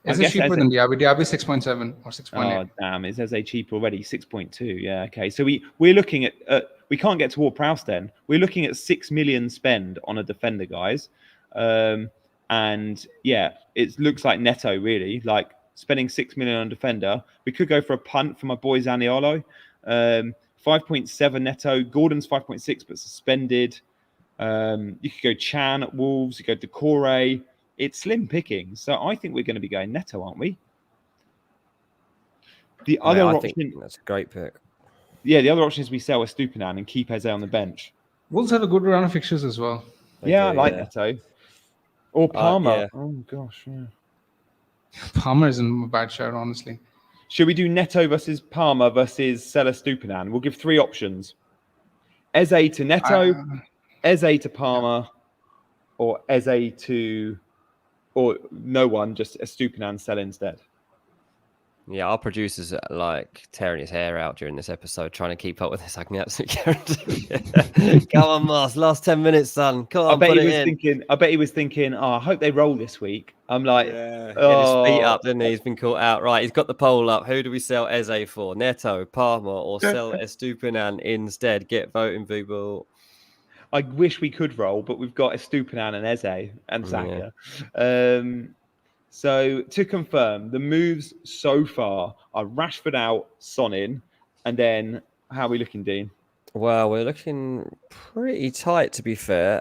Is it cheaper than Diaby? Diaby 6.7 or 6.8. Oh, damn. Is Eze cheap already? 6.2. Yeah, okay. So we're looking at... we can't get to Ward-Prowse then. We're looking at 6 million spend on a defender, guys. And yeah, it looks like Neto, really. Like spending 6 million on a defender. We could go for a punt for my boy Zaniolo. 5.7 Neto. Gordon's 5.6, but suspended. You could go Chan at Wolves. You go Decore. It's slim picking. So I think we're going to be going Neto, aren't we? The other option... think that's a great pick. Yeah, the other option is we sell a Stupinan and keep Eze on the bench. Wolves have a good run of fixtures as well. I like Neto. Or Palmer. Yeah. Oh, gosh, yeah. Palmer isn't a bad shot, honestly. Should we do Neto versus Palmer versus Seller Stupinan? We'll give 3 options. Eze to Neto, Eze to Palmer, or Eze to... Or no one, just a Stupinan sell instead. Yeah, our producer's like tearing his hair out during this episode, trying to keep up with this. I can absolutely guarantee. Come on, Mars. Last 10 minutes, son. Come on, I bet he was thinking, oh, I hope they roll this week. I'm like, Get his feet up, didn't he? He's been caught out. Right, he's got the poll up. Who do we sell Eze for? Neto, Palmer, or sell Estupinan instead? Get voting, people. I wish we could roll, but we've got Estupinan and Eze and Saka. So to confirm, the moves so far are Rashford out, Son in, and then how are we looking, Dean? Well, we're looking pretty tight, to be fair.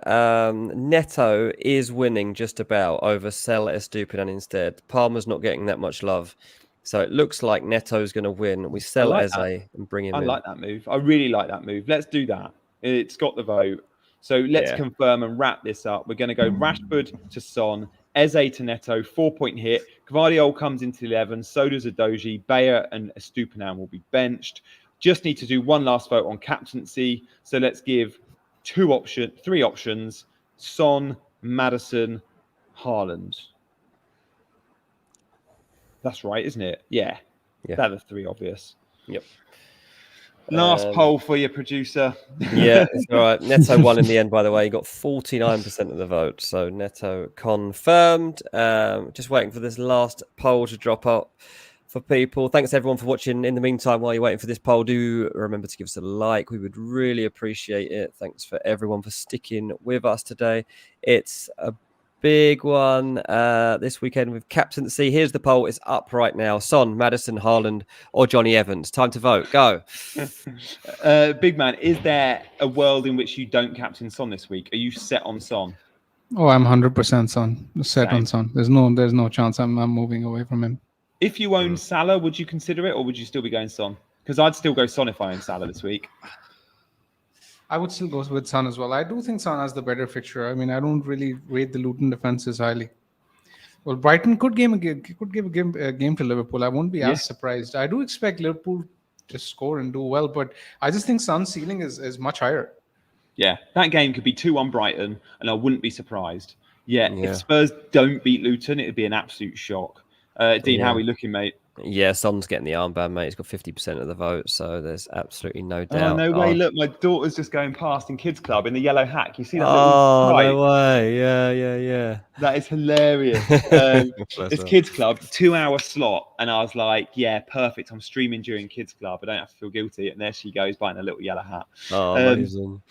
Neto is winning just about over sell Estupinan instead. Palmer's not getting that much love. So it looks like Neto's going to win. We sell Eze and bring him in. I like that move. I really like that move. Let's do that. It's got the vote. So let's confirm and wrap this up. We're going to go Rashford to Son, Eze to Neto, 4-point hit. Guardiola comes into 11. So does Adoji. Bayer and Estupinan will be benched. Just need to do one last vote on captaincy. So let's give 3 options. Son, Madison, Haaland. That's right, isn't it? Yeah. They're the 3 obvious. Yep. Last poll for your producer. Yeah, it's all right. Neto won in the end, by the way. He got 49% of the vote. So Neto confirmed. Just waiting for this last poll to drop out for people. Thanks everyone for watching. In the meantime, while you're waiting for this poll, do remember to give us a like. We would really appreciate it. Thanks for everyone for sticking with us today. It's a big one this weekend with captaincy. Here's the poll. It's up right now. Son, Madison, Haaland, or Johnny Evans. Time to vote. Go. Big man, is there a world in which you don't captain Son this week? Are you set on Son? Oh, I'm 100% Son. Set on Son. There's no chance I'm moving away from him. If you own Salah, would you consider it, or would you still be going Son? Because I'd still go Son if I own Salah this week. I would still go with Son as well. I do think Son has the better fixture. I mean, I don't really rate the Luton defenses highly. Well, Brighton could give a game to Liverpool. I won't be as surprised. I do expect Liverpool to score and do well, but I just think Son's ceiling is much higher. Yeah, that game could be 2-1 Brighton, and I wouldn't be surprised. If Spurs don't beat Luton, it would be an absolute shock. Dean, how are we looking, mate? Yeah, Son's getting the armband, mate. He's got 50% of the vote, so there's absolutely no doubt. Oh, no way. Look, my daughter's just going past in Kids Club in the yellow hat. You see that? No way. Yeah. That is hilarious. It's Kids Club, 2-hour slot. And I was like, yeah, perfect. I'm streaming during Kids Club. I don't have to feel guilty. And there she goes buying a little yellow hat. Oh, amazing.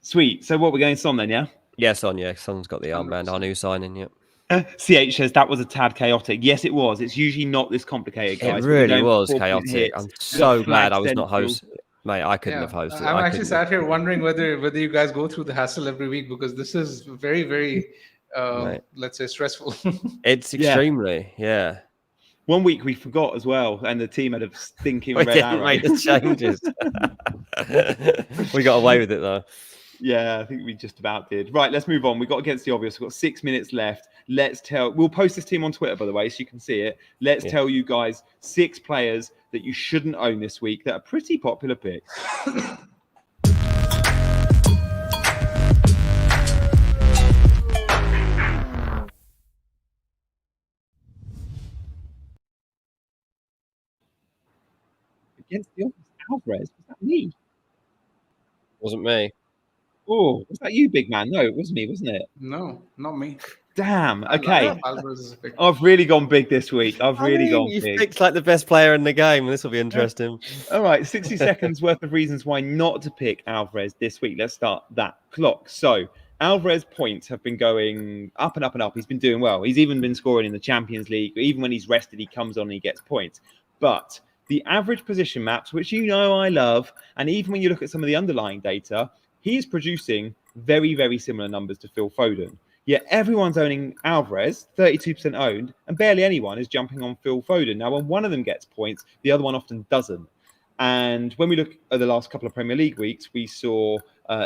Sweet. So what, we're going Son then, yeah? Yeah, Son, yeah. Son's got the armband. Our new signing, yeah. CH says that was a tad chaotic. Yes, it was. It's usually not this complicated, guys. It really was chaotic. I'm so glad I was not hosting. Mate, I couldn't have hosted. I'm actually sat here wondering whether you guys go through the hassle every week, because this is very, very, let's say, stressful. It's extremely, yeah. 1 week we forgot as well, and the team had a stinking We red didn't arrow. make the changes. We got away with it though. Yeah, I think we just about did. Right, let's move on. We got against the obvious. We've got 6 minutes left. We'll post this team on Twitter, by the way, so you can see it. Let's tell you guys 6 players that you shouldn't own this week that are pretty popular picks. Against the obvious, Alvarez, was that me? Wasn't me. Oh, was that you, big man? No, it was me, wasn't it? No, not me. Damn. Okay. I've I've really gone big this week. I've really gone you've big. picked like the best player in the game. This will be interesting. All right, 60 seconds worth of reasons why not to pick Alvarez this week. Let's start that clock. So Alvarez points have been going up and up and up. He's been doing well. He's even been scoring in the Champions League. Even when he's rested, he comes on and he gets points. But the average position maps, which you know I love, and even when you look at some of the underlying data, he's producing very, very similar numbers to Phil Foden. Yet everyone's owning Alvarez, 32% owned, and barely anyone is jumping on Phil Foden. Now, when one of them gets points, the other one often doesn't. And when we look at the last couple of Premier League weeks, we saw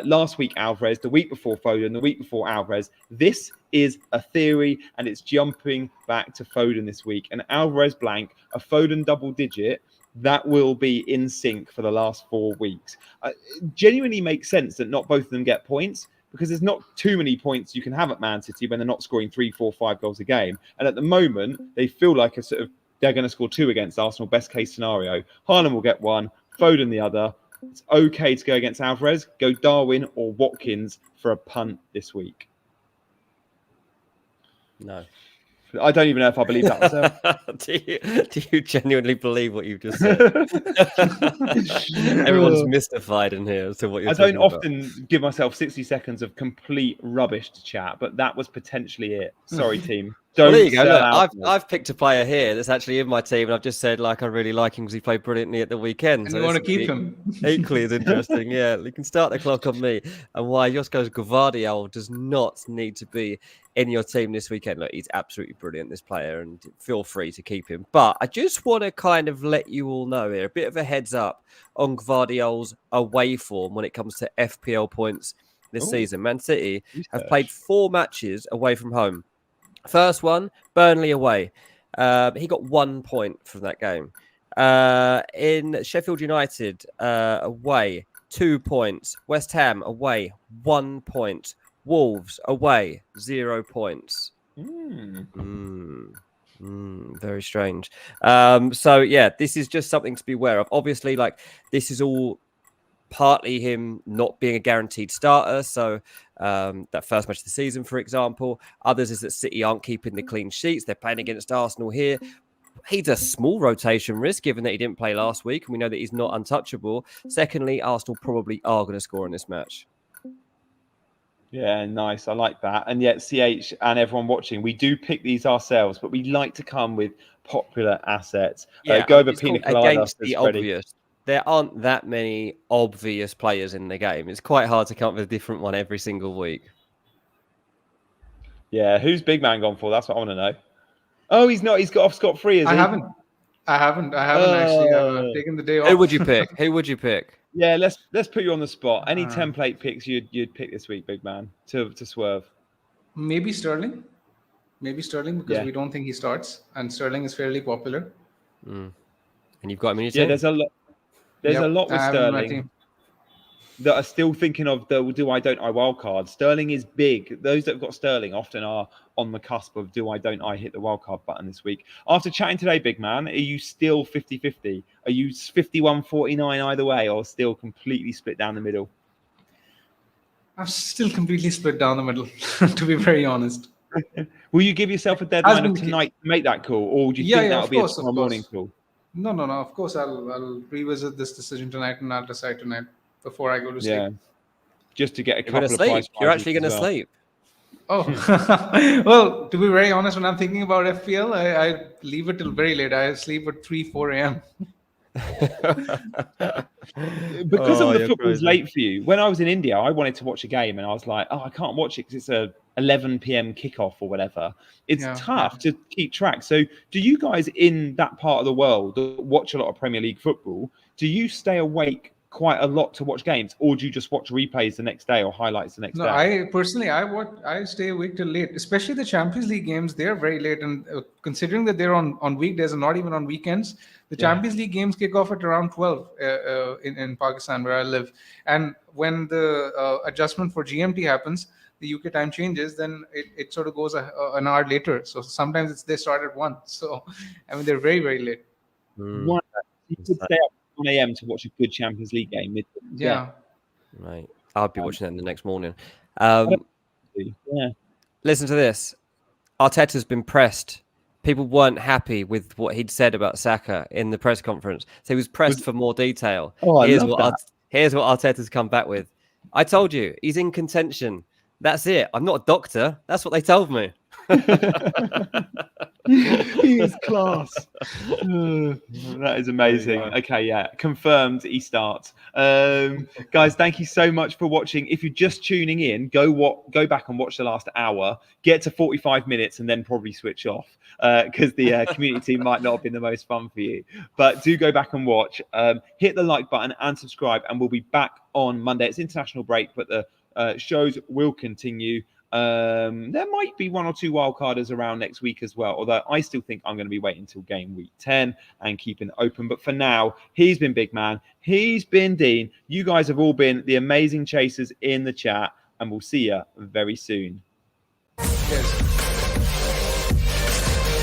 last week Alvarez, the week before Foden, the week before Alvarez. This is a theory, and it's jumping back to Foden this week. An Alvarez blank, a Foden double digit, that will be in sync for the last 4 weeks. It genuinely makes sense that not both of them get points, because there's not too many points you can have at Man City when they're not scoring 3, 4, 5 goals a game. And at the moment, they feel like they're going to score 2 against Arsenal, best case scenario. Haaland will get 1, Foden the other. It's okay to go against Alvarez. Go Darwin or Watkins for a punt this week. No. I don't even know if I believe that myself. Do you genuinely believe what you've just said? Everyone's mystified in here as to what you're talking about. I don't often give myself 60 seconds of complete rubbish to chat, but that was potentially it. Sorry, team. Well, there you go. Look, I've picked a player here that's actually in my team, and I've just said I really like him because he played brilliantly at the weekend. And so you want to keep him. Equally as interesting, yeah. You can start the clock on me, and why Josko's Gvardiol does not need to be in your team this weekend. Look, he's absolutely brilliant, this player, and feel free to keep him. But I just want to kind of let you all know here, a bit of a heads up on Gvardiol's away form when it comes to FPL points this season. Man City have played 4 matches away from home. First one, Burnley away. He got 1 point from that game. In Sheffield United away, 2 points. West Ham away, 1 point. Wolves away, 0 points. Very strange. So yeah, this is just something to be aware of. Obviously, this is all partly him not being a guaranteed starter. So that first match of the season, for example. Others is that City aren't keeping the clean sheets. They're playing against Arsenal here. He's a small rotation risk, given that he didn't play last week, and we know that he's not untouchable. Secondly, Arsenal probably are going to score in this match. Yeah, nice. I like that. And yet, CH and everyone watching, we do pick these ourselves, but we like to come with popular assets. Go over Pina Colada. Against the obvious. There aren't that many obvious players in the game. It's quite hard to come up with a different one every single week. Yeah, who's Big Man gone for? That's what I want to know. Oh, he's not. He's got off scot-free, is he? I haven't actually taken the day off. Who would you pick? Yeah, let's put you on the spot. Any template picks you'd pick this week, Big Man, to swerve? Maybe Sterling. Because we don't think he starts, and Sterling is fairly popular. And you've got him in your team? Yeah, there's a lot with Sterling that are still thinking of the do I don't I wildcard. Sterling is big. Those that have got Sterling often are on the cusp of do I don't I hit the wildcard button this week. After chatting today, Big Man, are you still 50-50? Are you 51-49 either way, or still completely split down the middle? I'm still completely split down the middle, to be very honest. Will you give yourself a deadline of tonight to make that call, or do you think that'll be a tomorrow morning call? No. Of course, I'll revisit this decision tonight, and I'll decide tonight before I go to sleep. Yeah, just to get a couple of price. You're actually going to sleep. Oh, well, to be very honest, when I'm thinking about FPL, I leave it till very late. I sleep at 3-4 a.m. Because all the you're football's crazy. late for you. When I was in India, I wanted to watch a game and I was like, I can't watch it because it's a 11 p.m. kickoff or whatever. It's tough to keep track. So do you guys in that part of the world that watch a lot of Premier League football, do you stay awake quite a lot to watch games, or do you just watch replays the next day or highlights the next No, day? I personally, I stay awake till late, especially the Champions League games. They're very late, and considering that they're on weekdays and not even on weekends, the Champions League games kick off at around 12 in Pakistan, where I live. And when the adjustment for GMT happens, the UK time changes, then it sort of goes an hour later. So sometimes they start at 1. So, I mean, they're very, very late. You could stay up at 1 a.m. to watch a good Champions League game. Yeah. Right. I'd be watching it the next morning. Yeah. Listen to this. Arteta's been pressed. People weren't happy with what he'd said about Saka in the press conference. So he was pressed for more detail. Here's what Arteta's come back with. I told you, he's in contention. That's it. I'm not a doctor. That's what they told me. He is class. That is amazing. Okay, yeah, confirmed he starts. Guys, thank you so much for watching. If you're just tuning in, go back and watch the last hour, get to 45 minutes and then probably switch off because the community team might not have been the most fun for you. But do go back and watch. Hit the like button and subscribe, and we'll be back on Monday. It's international break, but the shows will continue. There might be 1 or 2 wildcarders around next week as well, although I still think I'm going to be waiting until game week 10 and keeping it open. But for now, he's been Big Man, he's been Dean. You guys have all been the amazing chasers in the chat, and we'll see you very soon.